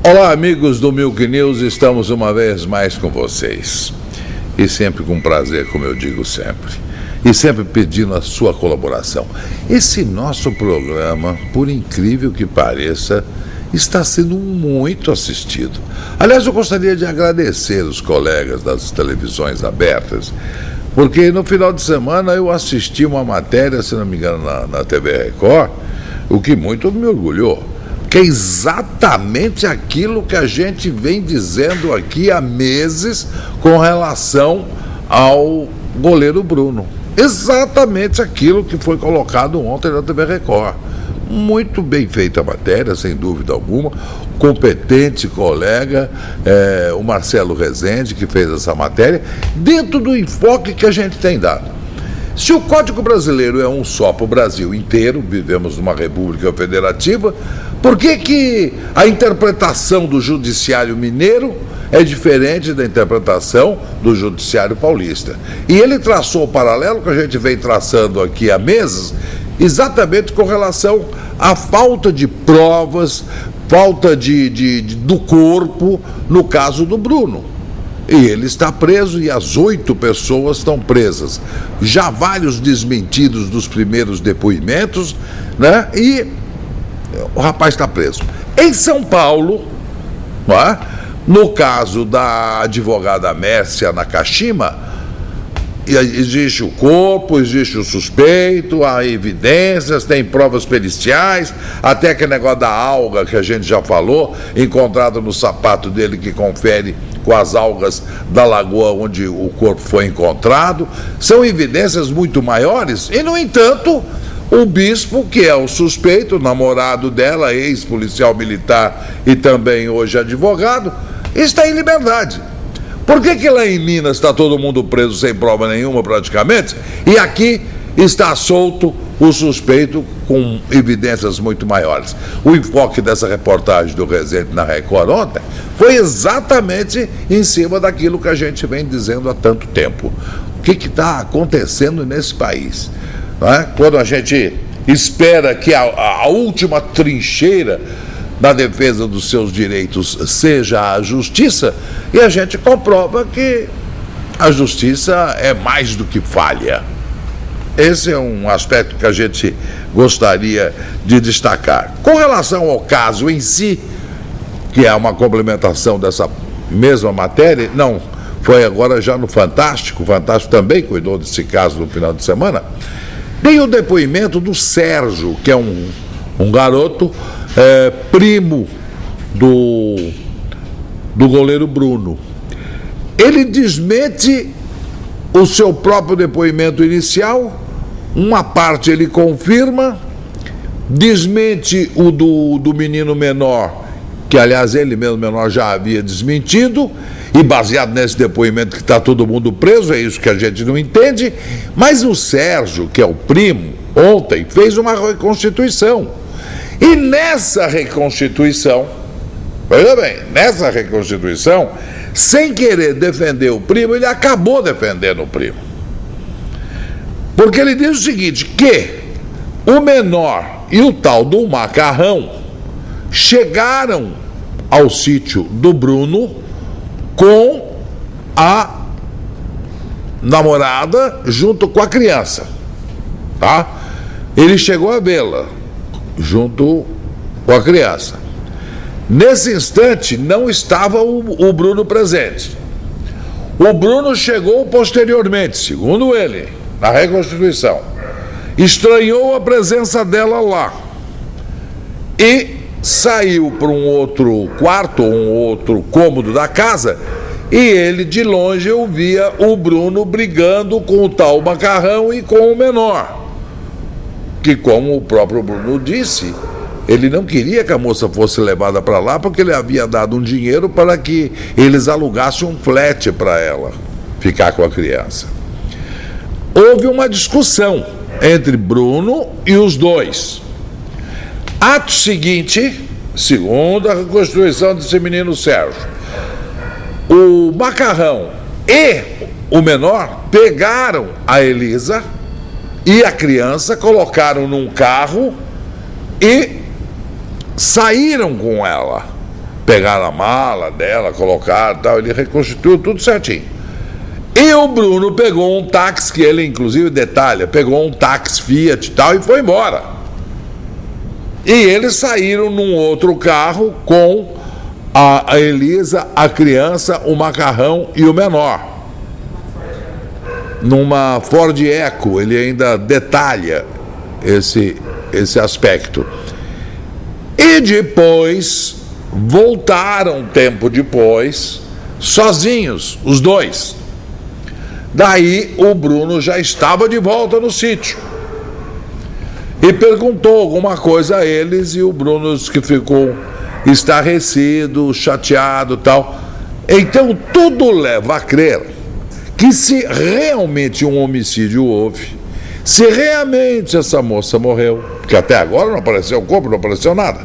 Olá, amigos do Milk News, estamos uma vez mais com vocês. E sempre com prazer, como eu digo sempre. E sempre pedindo a sua colaboração. Esse nosso programa, por incrível que pareça, está sendo muito assistido. Aliás, eu gostaria de agradecer os colegas das televisões abertas, porque no final de semana eu assisti uma matéria, se não me engano, na TV Record, o que muito me orgulhou. Que é exatamente aquilo que a gente vem dizendo aqui há meses com relação ao goleiro Bruno. Exatamente aquilo que foi colocado ontem na TV Record. Muito bem feita a matéria, sem dúvida alguma. Competente colega, o Marcelo Rezende, que fez essa matéria, dentro do enfoque que a gente tem dado. Se o Código Brasileiro é um só para o Brasil inteiro, vivemos numa república federativa, por que a interpretação do Judiciário Mineiro é diferente da interpretação do Judiciário Paulista? E ele traçou o paralelo que a gente vem traçando aqui há meses, exatamente com relação à falta de provas, falta do corpo, no caso do Bruno. E ele está preso e as 8 pessoas estão presas. Já vários desmentidos dos primeiros depoimentos, né? E o rapaz está preso. Em São Paulo, né? No caso da advogada Mércia Nakashima, existe o corpo, existe o suspeito, há evidências, tem provas periciais, até aquele negócio da alga que a gente já falou, encontrado no sapato dele que confere com as algas da lagoa onde o corpo foi encontrado. São evidências muito maiores e, no entanto, o bispo, que é o suspeito, namorado dela, ex-policial militar e também hoje advogado, está em liberdade. Por que lá em Minas está todo mundo preso sem prova nenhuma praticamente, e aqui está solto o suspeito com evidências muito maiores? O enfoque dessa reportagem do Rezende na Record ontem foi exatamente em cima daquilo que a gente vem dizendo há tanto tempo. O que está acontecendo nesse país? Não é? Quando a gente espera que a última trincheira na defesa dos seus direitos seja a justiça, e a gente comprova que a justiça é mais do que falha. Esse é um aspecto que a gente gostaria de destacar. Com relação ao caso em si, que é uma complementação dessa mesma matéria, não, foi agora já no Fantástico, o Fantástico também cuidou desse caso no final de semana, tem o depoimento do Sérgio, que é um garoto primo do goleiro Bruno. Ele desmente o seu próprio depoimento inicial, uma parte ele confirma, desmente o do menino menor, que aliás ele mesmo menor já havia desmentido, e baseado nesse depoimento que está todo mundo preso, é isso que a gente não entende. Mas o Sérgio, que é o primo, ontem fez uma reconstituição. E nessa reconstituição, veja bem, nessa reconstituição, sem querer defender o primo, ele acabou defendendo o primo. Porque ele diz o seguinte, que o menor e o tal do Macarrão chegaram ao sítio do Bruno com a namorada junto com a criança, tá? Ele chegou a vê-la junto com a criança. Nesse instante não estava o Bruno presente. O Bruno chegou posteriormente, segundo ele, na reconstituição. Estranhou a presença dela lá e saiu para um outro quarto, um outro cômodo da casa, e ele de longe ouvia o Bruno brigando com o tal Macarrão e com o menor, que, como o próprio Bruno disse, ele não queria que a moça fosse levada para lá porque ele havia dado um dinheiro para que eles alugassem um flat para ela ficar com a criança. Houve uma discussão entre Bruno e os dois. Ato seguinte, segundo a reconstituição desse menino Sérgio, o Macarrão e o menor pegaram a Elisa e a criança, colocaram num carro e saíram com ela pegaram a mala dela, colocaram e tal, ele reconstituiu tudo certinho. E o Bruno pegou um táxi, que ele inclusive detalha, pegou um táxi Fiat e tal e foi embora. E eles saíram num outro carro com a Elisa, a criança, o macarrão e o menor. Numa Ford Eco, ele ainda detalha esse aspecto. E depois, voltaram tempo depois, sozinhos, os dois. Daí o Bruno já estava de volta no sítio. E perguntou alguma coisa a eles, e o Bruno disse que ficou estarrecido, chateado e tal. Então tudo leva a crer que se realmente um homicídio houve, se realmente essa moça morreu, porque até agora não apareceu o corpo, não apareceu nada,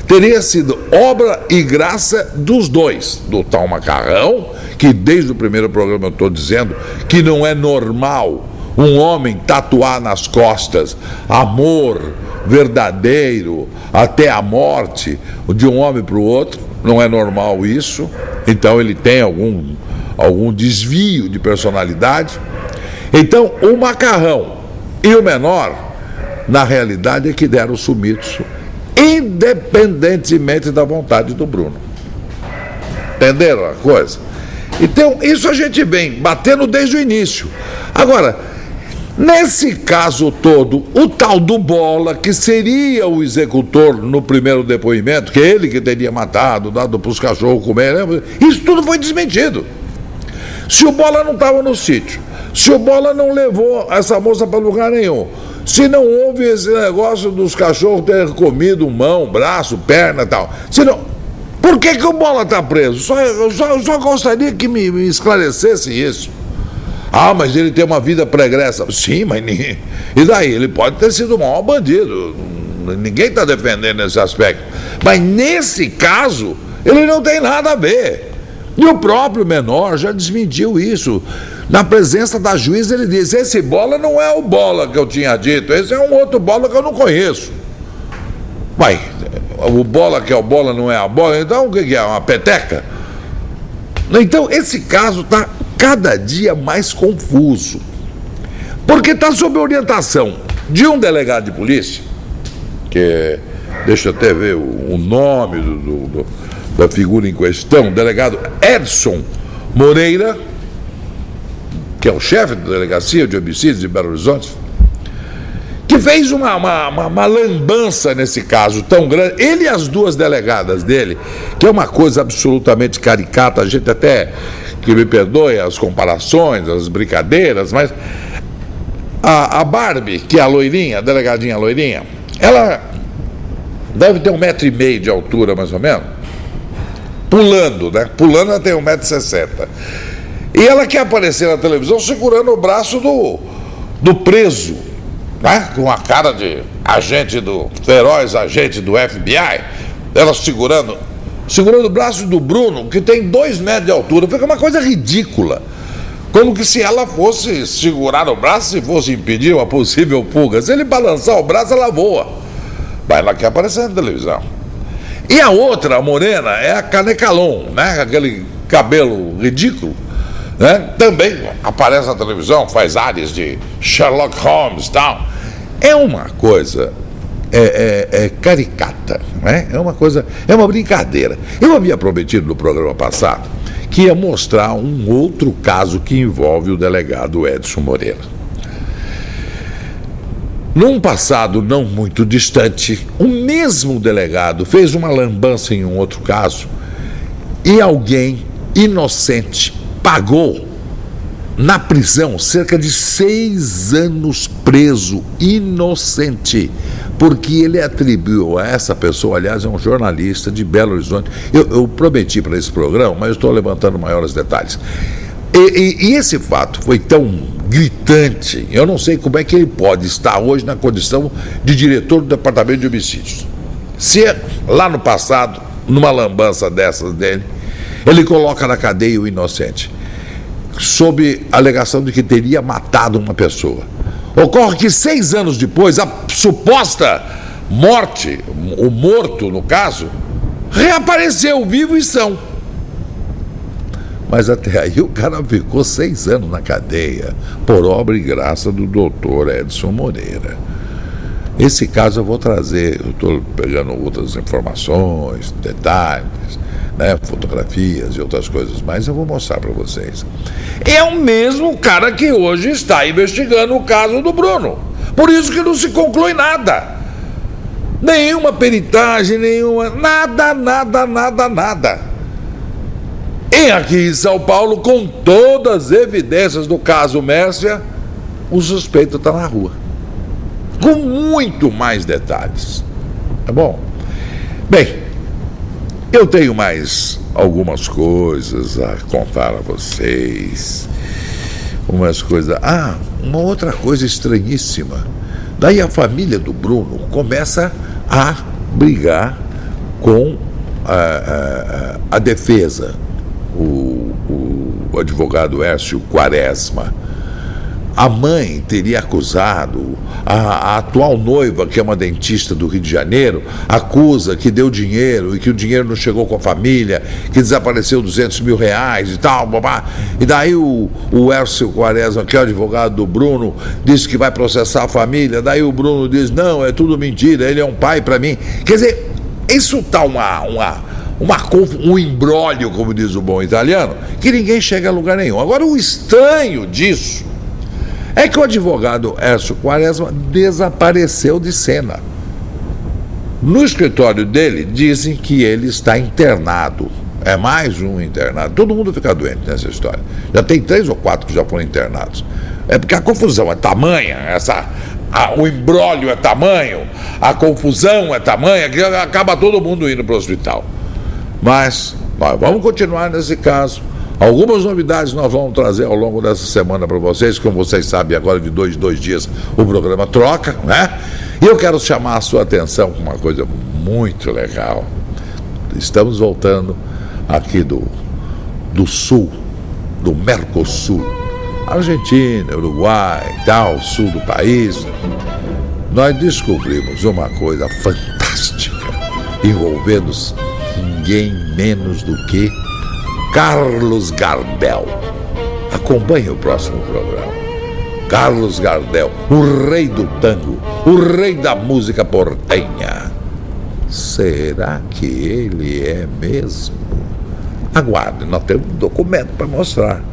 teria sido obra e graça dos dois, do tal macarrão, que desde o primeiro programa eu estou dizendo que não é normal um homem tatuar nas costas amor verdadeiro até a morte de um homem para o outro, não é normal isso, então ele tem algum desvio de personalidade. Então o macarrão e o menor, na realidade, é que deram o sumiço, independentemente da vontade do Bruno. Entenderam a coisa? Então, isso a gente vem batendo desde o início. Agora, nesse caso todo, o tal do Bola, que seria o executor no primeiro depoimento, que é ele que teria matado, dado para os cachorros comer, isso tudo foi desmentido. Se o Bola não estava no sítio, se o Bola não levou essa moça para lugar nenhum, se não houve esse negócio dos cachorros terem comido mão, braço, perna e tal, se não, por que o Bola está preso? Eu só gostaria que me esclarecesse isso. Ah, mas ele tem uma vida pregressa. Sim, mas e daí? Ele pode ter sido um mau bandido. Ninguém está defendendo esse aspecto. Mas nesse caso, ele não tem nada a ver. E o próprio menor já desmentiu isso. Na presença da juíza, ele disse: esse Bola não é o Bola que eu tinha dito, esse é um outro Bola que eu não conheço. Mas o Bola que é o Bola não é a Bola, então o que é? Uma peteca? Então, esse caso está cada dia mais confuso. Porque está sob orientação de um delegado de polícia, que, deixa eu até ver o nome da figura em questão, o delegado Edson Moreira, que é o chefe da delegacia de homicídios de Belo Horizonte, que fez uma lambança nesse caso tão grande, ele e as duas delegadas dele, que é uma coisa absolutamente caricata, a gente até, que me perdoe as comparações, as brincadeiras, mas a Barbie, que é a loirinha, a delegadinha loirinha, ela deve ter 1,5 m de altura, mais ou menos, pulando, né? Pulando ela tem 1,60 m. E ela quer aparecer na televisão segurando o braço do preso, né? Com a cara de feroz agente do FBI, ela segurando o braço do Bruno, que tem 2 metros de altura. Fica uma coisa ridícula. Como que se ela fosse segurar o braço e fosse impedir uma possível fuga. Se ele balançar o braço, ela voa. Mas ela quer aparecer na televisão. E a outra, a morena, é a Canecalon, né? Aquele cabelo ridículo, né? Também aparece na televisão, faz áreas de Sherlock Holmes e tal. É uma coisa caricata, né? É uma brincadeira. Eu havia prometido no programa passado que ia mostrar um outro caso que envolve o delegado Edson Moreira. Num passado não muito distante, o mesmo delegado fez uma lambança em um outro caso e alguém inocente pagou na prisão cerca de 6 anos preso, inocente, porque ele atribuiu a essa pessoa, aliás, é um jornalista de Belo Horizonte. Eu prometi para esse programa, mas eu estou levantando maiores detalhes. E esse fato foi tão gritante, eu não sei como é que ele pode estar hoje na condição de diretor do Departamento de Homicídios. Se lá no passado, numa lambança dessas dele, ele coloca na cadeia o inocente, sob a alegação de que teria matado uma pessoa. Ocorre que 6 anos depois, a suposta morte, o morto no caso, reapareceu vivo e são. Mas até aí o cara ficou 6 anos na cadeia, por obra e graça do doutor Edson Moreira. Esse caso eu vou trazer, eu estou pegando outras informações, detalhes, né, fotografias e outras coisas mais, eu vou mostrar para vocês. É o mesmo cara que hoje está investigando o caso do Bruno. Por isso que não se conclui nada. Nenhuma peritagem, nada. E aqui em São Paulo, com todas as evidências do caso Mércia, o suspeito está na rua. Com muito mais detalhes. Tá bom? Bem, eu tenho mais algumas coisas a contar a vocês. Uma outra coisa estranhíssima. Daí a família do Bruno começa a brigar com a defesa. O advogado Hércio Quaresma. A mãe teria acusado, a atual noiva, que é uma dentista do Rio de Janeiro, acusa que deu dinheiro e que o dinheiro não chegou com a família, que desapareceu R$200 mil e tal, babá. E daí o Hércio Quaresma, que é o advogado do Bruno, disse que vai processar a família. Daí o Bruno diz, não, é tudo mentira, ele é um pai para mim. Quer dizer, isso está um imbróglio, como diz o bom italiano, que ninguém chega a lugar nenhum. Agora, o estranho disso é que o advogado Hércio Quaresma desapareceu de cena. No escritório dele, dizem que ele está internado. É mais um internado. Todo mundo fica doente nessa história. Já tem 3 ou 4 que já foram internados. É porque a confusão é tamanha, o imbróglio é tamanho, a confusão é tamanha, que acaba todo mundo indo para o hospital. Mas nós vamos continuar nesse caso. Algumas novidades nós vamos trazer ao longo dessa semana para vocês. Como vocês sabem, agora de 2 em 2 dias o programa troca, né? E eu quero chamar a sua atenção com uma coisa muito legal. Estamos voltando aqui do sul, do Mercosul, Argentina, Uruguai, tal, sul do país. Nós descobrimos uma coisa fantástica envolvendo ninguém menos do que Carlos Gardel. Acompanhe o próximo programa. Carlos Gardel, o rei do tango, o rei da música portenha. Será que ele é mesmo? Aguarde, nós temos um documento para mostrar.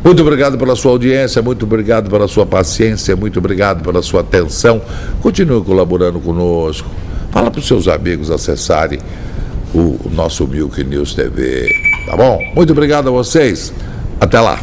Muito obrigado pela sua audiência, muito obrigado pela sua paciência, muito obrigado pela sua atenção. Continue colaborando conosco. Fala para os seus amigos acessarem o nosso Milk News TV. Tá bom? Muito obrigado a vocês. Até lá.